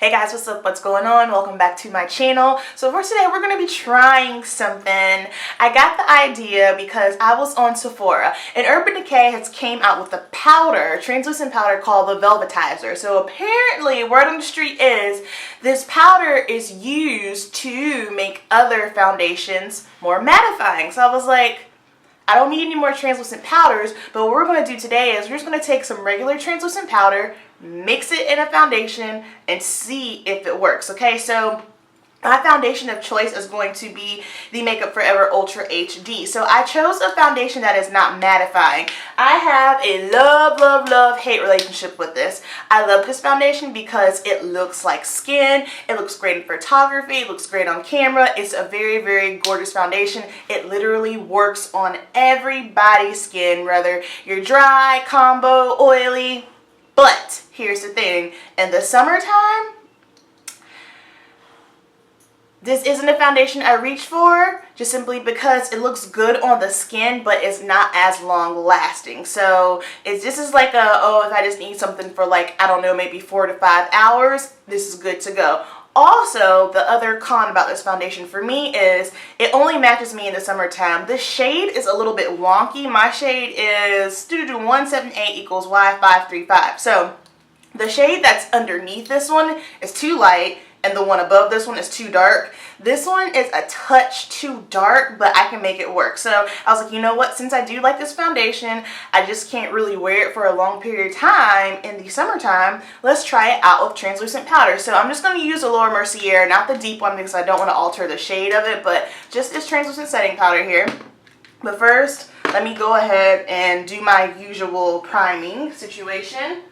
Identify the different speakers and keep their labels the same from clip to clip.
Speaker 1: Hey guys, what's up? What's going on? Welcome back to my channel. So for today, we're going to be trying something. I got the idea because I was on Sephora and Urban Decay has came out with a powder, translucent powder called the Velvetizer. So apparently, word on the street is this powder is used to make other foundations more mattifying. So I was like, I don't need any more translucent powders, but what we're going to do today is we're just going to take some regular translucent powder, mix it in a foundation, and see if it works, okay? So my foundation of choice is going to be the Makeup Forever Ultra HD. So I chose a foundation that is not mattifying. I have a love-hate relationship with this. I love this foundation because it looks like skin. It looks great in photography. It looks great on camera. It's a very gorgeous foundation. It literally works on everybody's skin, whether you're dry, combo, oily. But here's the thing. In the summertime, this isn't a foundation I reach for just simply because it looks good on the skin, but it's not as long lasting. So this is like a, oh, if I just need something for like, I don't know, maybe 4 to 5 hours, this is good to go. Also, the other con about this foundation for me is it only matches me in the summertime. This shade is a little bit wonky. My shade is 178 equals Y535. So the shade that's underneath this one is too light, and the one above this one is too dark. This one is a touch too dark, but I can make it work. So I was like, you know what? Since I do like this foundation, I just can't really wear it for a long period of time in the summertime. Let's try it out with translucent powder. So I'm just going to use a Laura Mercier, not the deep one because I don't want to alter the shade of it, but just this translucent setting powder here. But first, let me go ahead and do my usual priming situation.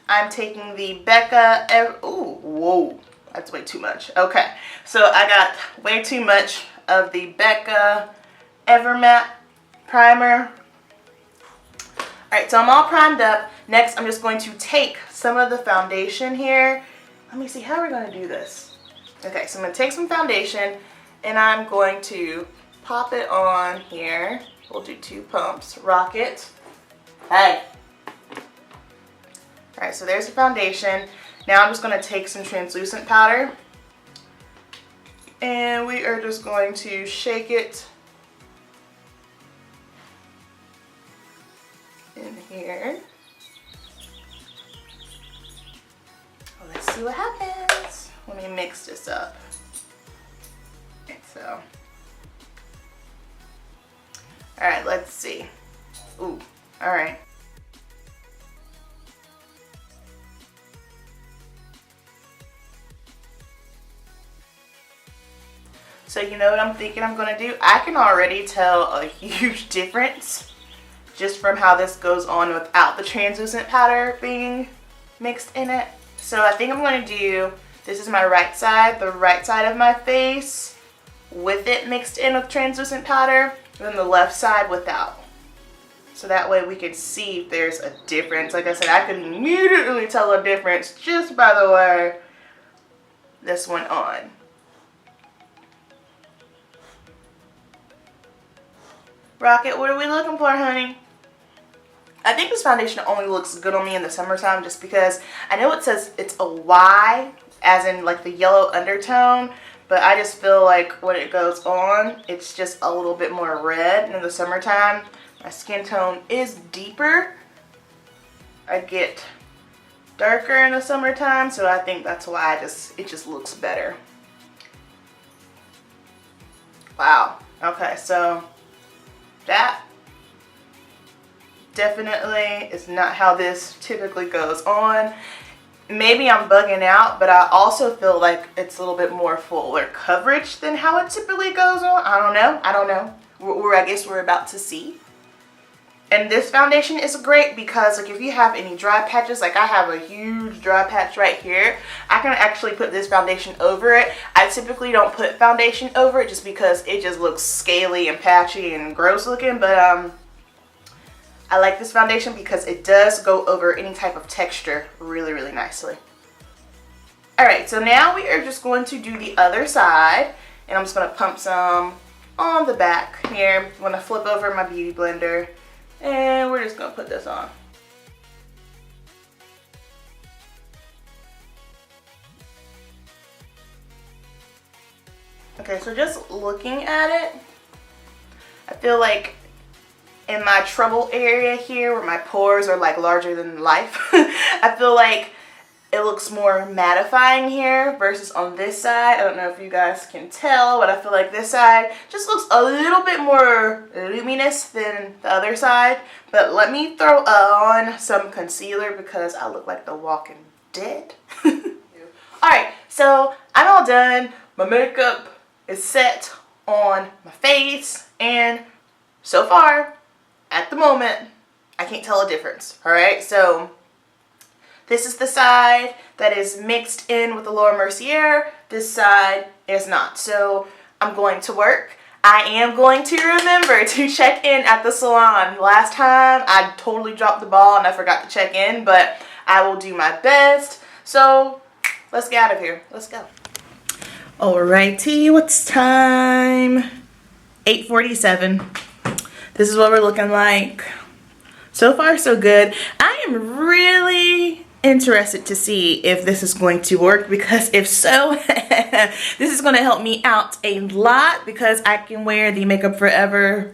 Speaker 1: I'm taking the Becca, ooh, whoa. That's way too much. Okay, so I got way too much of the Becca Evermatte primer. Alright, so I'm all primed up. Next, I'm just going to take some of the foundation here. Let me see, how are we going to do this? Okay, so I'm going to take some foundation and I'm going to pop it on here. We'll do 2 pumps. Rock it. Hey. Alright, so there's the foundation. Now I'm just going to take some translucent powder and we are just going to shake it in here. Well, let's see what happens. Let me mix this up. Okay, so, alright, let's see. Ooh, alright. So you know what I'm thinking I'm going to do? I can already tell a huge difference just from how this goes on without the translucent powder being mixed in it. So I think I'm going to do, this is my right side, the right side of my face with it mixed in with translucent powder, and then the left side without. So that way we can see if there's a difference. Like I said, I can immediately tell a difference just by the way this went on. Rocket, what are we looking for, honey? I think this foundation only looks good on me in the summertime just because I know it says it's a Y, as in like the yellow undertone, but I just feel like when it goes on, it's just a little bit more red. And in the summertime, my skin tone is deeper. I get darker in the summertime, so I think that's why it just looks better. Wow. Okay, so that definitely is not how this typically goes on. Maybe I'm bugging out, but I also feel like it's a little bit more fuller coverage than how it typically goes on. I don't know. I guess we're about to see. And this foundation is great because like if you have any dry patches, like I have a huge dry patch right here, I can actually put this foundation over it. I typically don't put foundation over it just because it just looks scaly and patchy and gross looking, but I like this foundation because it does go over any type of texture really nicely. Alright, so now we are just going to do the other side, and I'm just going to pump some on the back here. I'm going to flip over my beauty blender. And we're just going to put this on. Okay, so just looking at it, I feel like in my trouble area here where my pores are like larger than life, I feel like it looks more mattifying here versus on this side. I don't know if you guys can tell, but I feel like this side just looks a little bit more luminous than the other side. But let me throw on some concealer because I look like the Walking Dead. Alright, so I'm all done. My makeup is set on my face, and so far, at the moment, I can't tell a difference. Alright, so this is the side that is mixed in with the Laura Mercier. This side is not. So I'm going to work. I am going to remember to check in at the salon. Last time I totally dropped the ball and I forgot to check in, but I will do my best. So let's get out of here. Let's go. Alrighty, what's time? 8:47. This is what we're looking like. So far, so good. I am really interested to see if this is going to work, because if so, this is going to help me out a lot because I can wear the Makeup Forever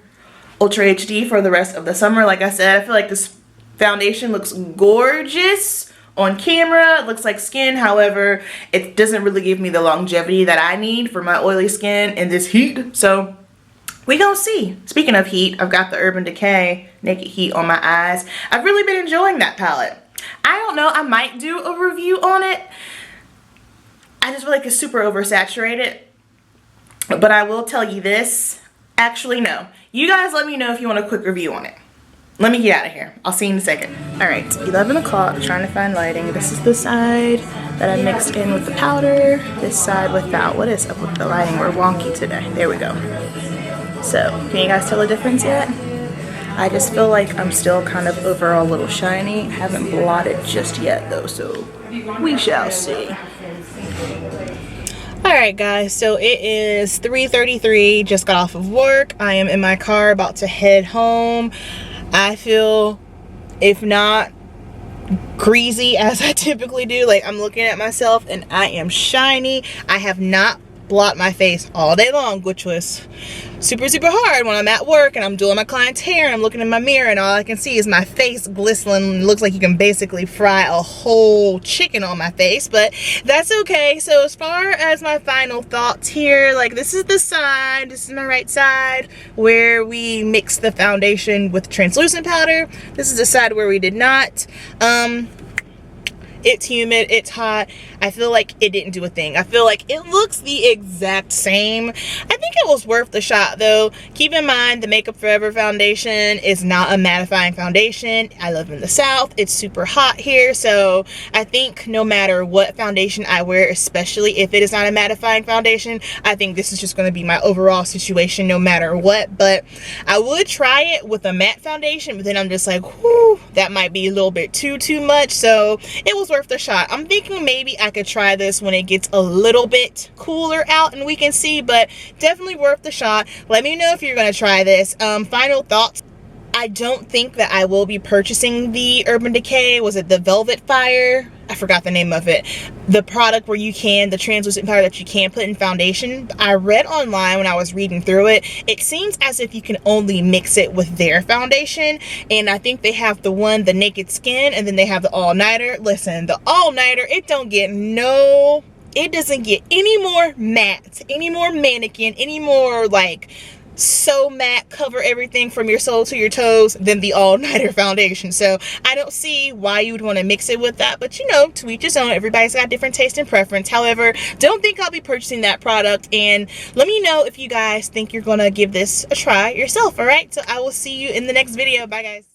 Speaker 1: Ultra HD for the rest of the summer. Like I said, I feel like this foundation looks gorgeous on camera. It looks like skin, however, it doesn't really give me the longevity that I need for my oily skin in this heat. So we gonna see. Speaking of heat, I've got the Urban Decay Naked Heat on my eyes. I've really been enjoying that palette. I don't know, I might do a review on it. I just feel like it's super oversaturated. But I will tell you this. Actually, no. You guys let me know if you want a quick review on it. Let me get out of here. I'll see you in a second. Alright, 11 o'clock, trying to find lighting. This is the side that I mixed in with the powder. This side without. What is up with the lighting? We're wonky today. There we go. So, can you guys tell the difference yet? I just feel like I'm still kind of overall a little shiny. Haven't blotted just yet though, so we shall see. Alright guys, so it is 3:33, just got off of work. I am in my car about to head home. I feel, if not greasy as I typically do, like I'm looking at myself and I am shiny. I have not blot my face all day long, which was super hard when I'm at work and I'm doing my client's hair and I'm looking in my mirror and all I can see is my face glistening. It looks like you can basically fry a whole chicken on my face, but that's okay. So as far as my final thoughts here, like this is the side, this is my right side where we mixed the foundation with translucent powder. This is the side where we did not. It's humid, it's hot. I feel like it didn't do a thing. I feel like it looks the exact same. I think it was worth the shot though. Keep in mind the Makeup Forever foundation is not a mattifying foundation. I live in the South. It's super hot here. So I think no matter what foundation I wear, especially if it is not a mattifying foundation, I think this is just going to be my overall situation no matter what. But I would try it with a matte foundation, but then I'm just like, whew, that might be a little bit too much. So it was worth the shot. I'm thinking maybe I could try this when it gets a little bit cooler out and we can see, but definitely worth the shot. Let me know if you're going to try this. Final thoughts. I don't think that I will be purchasing the Urban Decay. Was it the Velvet Fire? I forgot the name of it. The product where you can, the translucent powder that you can put in foundation. I read online when I was reading through it, it seems as if you can only mix it with their foundation. And I think they have the one, the Naked Skin, and then they have the All-Nighter. Listen, the All-Nighter, it doesn't get any more matte, any more mannequin, any more like so matte, cover everything from your sole to your toes than the All-Nighter foundation. So I don't see why you would want to mix it with that, but you know, to each his own. Everybody's got different taste and preference. However, don't think I'll be purchasing that product, and let me know if you guys think you're gonna give this a try yourself. All right, so I will see you in the next video. Bye guys.